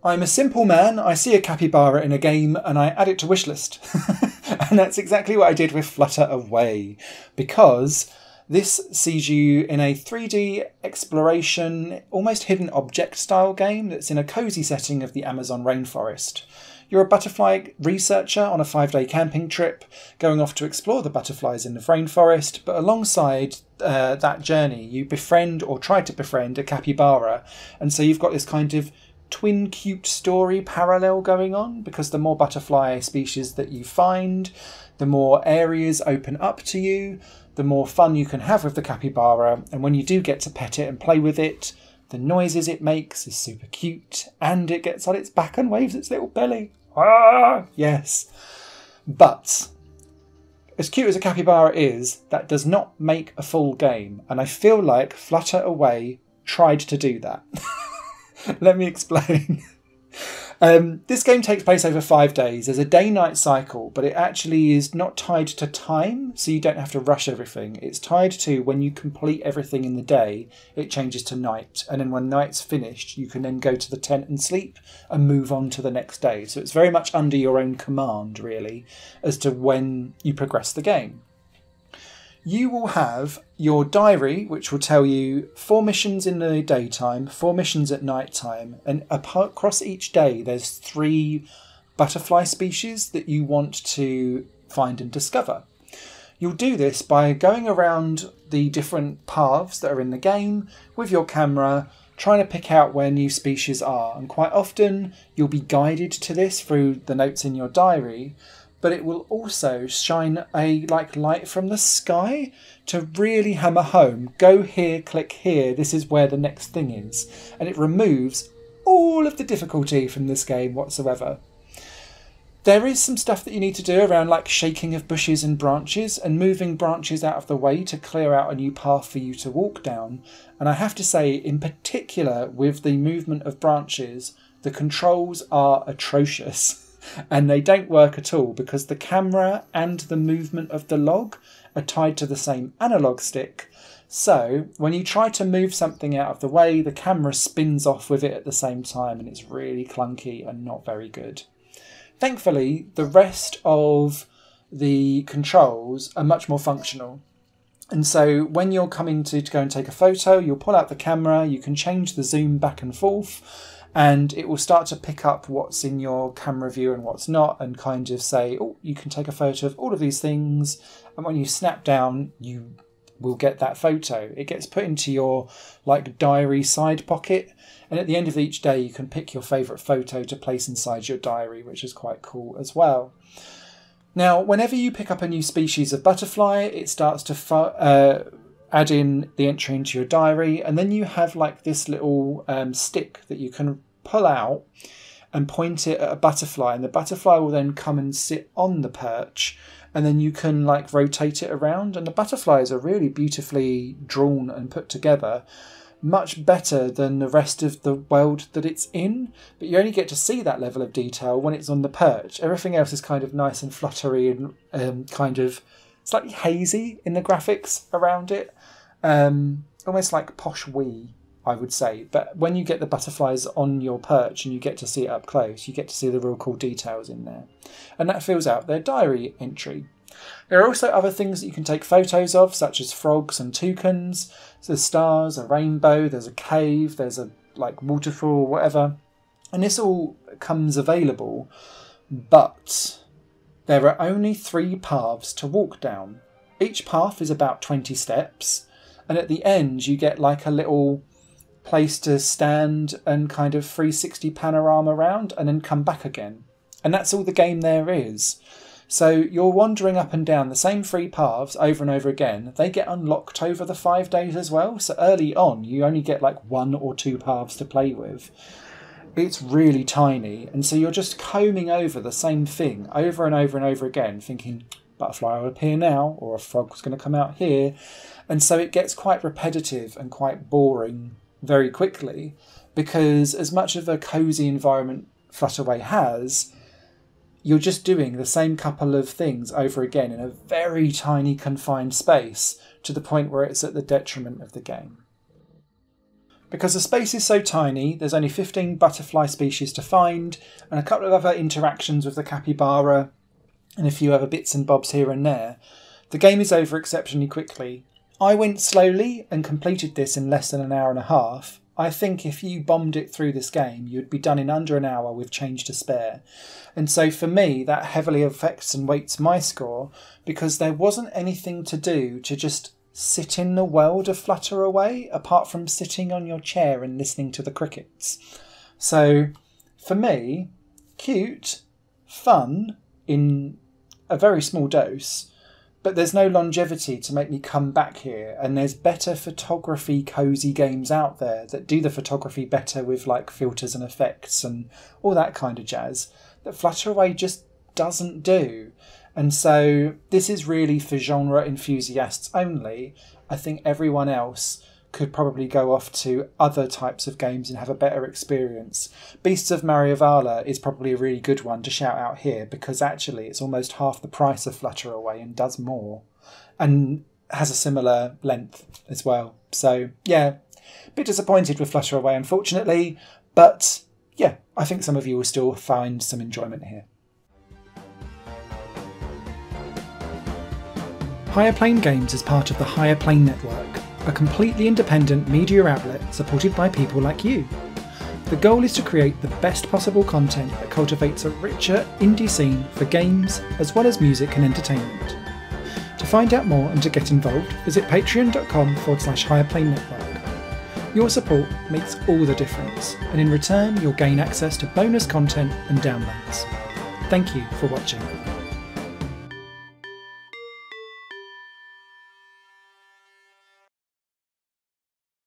I'm a simple man, I see a capybara in a game and I add it to wishlist. And that's exactly what I did with Flutter Away, because this sees you in a 3D exploration, almost hidden object style game that's in a cosy setting of the Amazon rainforest. You're a butterfly researcher on a 5-day camping trip, going off to explore the butterflies in the rainforest, but alongside that journey you befriend, or try to befriend, a capybara, and so you've got this kind of twin cute story parallel going on, because the more butterfly species that you find, the more areas open up to you, the more fun you can have with the capybara, and when you do get to pet it and play with it, the noises it makes is super cute, and it gets on its back and waves its little belly. Ah, yes. But as cute as a capybara is, that does not make a full game, and I feel like Flutter Away tried to do that. Let me explain. This game takes place over 5 days. There's a day-night cycle, but it actually is not tied to time, so you don't have to rush everything. It's tied to when you complete everything in the day, it changes to night. And then when night's finished, you can then go to the tent and sleep and move on to the next day. So it's very much under your own command, really, as to when you progress the game. You will have your diary, which will tell you 4 missions in the daytime, 4 missions at night time, and across each day there's 3 butterfly species that you want to find and discover. You'll do this by going around the different paths that are in the game with your camera, trying to pick out where new species are, and quite often you'll be guided to this through the notes in your diary, but it will also shine a light from the sky to really hammer home, go here, click here, this is where the next thing is. And it removes all of the difficulty from this game whatsoever. There is some stuff that you need to do around like shaking of bushes and branches and moving branches out of the way to clear out a new path for you to walk down. And I have to say, in particular with the movement of branches, the controls are atrocious. And they don't work at all because the camera and the movement of the log are tied to the same analog stick. So when you try to move something out of the way, the camera spins off with it at the same time, and it's really clunky and not very good. Thankfully, the rest of the controls are much more functional. And so when you're coming to go and take a photo, you'll pull out the camera, you can change the zoom back and forth, and it will start to pick up what's in your camera view and what's not, and kind of say, oh, you can take a photo of all of these things, and when you snap down, you will get that photo. It gets put into your diary side pocket, and at the end of each day you can pick your favourite photo to place inside your diary, which is quite cool as well. Now, whenever you pick up a new species of butterfly, it starts to add in the entry into your diary, and then you have this little stick that you can pull out and point it at a butterfly, and the butterfly will then come and sit on the perch, and then you can rotate it around, and the butterflies are really beautifully drawn and put together, much better than the rest of the world that it's in, but you only get to see that level of detail when it's on the perch. Everything else is kind of nice and fluttery and kind of slightly hazy in the graphics around it, almost like posh Wii, I would say. But when you get the butterflies on your perch and you get to see it up close, you get to see the real cool details in there. And that fills out their diary entry. There are also other things that you can take photos of, such as frogs and toucans. So there's stars, a rainbow, there's a cave, there's a waterfall or whatever. And this all comes available, but there are only 3 paths to walk down. Each path is about 20 steps, and at the end you get a little place to stand and kind of 360 panorama around and then come back again. And that's all the game there is. So you're wandering up and down the same 3 paths over and over again. They get unlocked over the 5 days as well. So early on, you only get 1 or 2 paths to play with. It's really tiny. And so you're just combing over the same thing over and over and over again, thinking, butterfly will appear now, or a frog's going to come out here. And so it gets quite repetitive and quite boring very quickly, because as much of a cosy environment Flutter Away has, you're just doing the same couple of things over again in a very tiny confined space, to the point where it's at the detriment of the game. Because the space is so tiny, there's only 15 butterfly species to find, and a couple of other interactions with the capybara, and a few other bits and bobs here and there. The game is over exceptionally quickly. I went slowly and completed this in less than an hour and a half. I think if you bombed it through this game, you'd be done in under an hour with change to spare. And so for me, that heavily affects and weights my score, because there wasn't anything to do to just sit in the world of Flutter Away, apart from sitting on your chair and listening to the crickets. So for me, cute, fun in a very small dose, but there's no longevity to make me come back here, and there's better photography cozy games out there that do the photography better with like filters and effects and all that kind of jazz that Flutter Away just doesn't do. And so this is really for genre enthusiasts only. I think everyone else could probably go off to other types of games and have a better experience. Beasts of Mariavala is probably a really good one to shout out here, because actually it's almost half the price of Flutter Away and does more, and has a similar length as well. So yeah, a bit disappointed with Flutter Away unfortunately, but yeah, I think some of you will still find some enjoyment here. Higher Plane Games is part of the Higher Plane Network, a completely independent media outlet supported by people like you. The goal is to create the best possible content that cultivates a richer indie scene for games as well as music and entertainment. To find out more and to get involved, visit patreon.com/Higher Network. Your support makes all the difference, and in return you'll gain access to bonus content and downloads. Thank you for watching.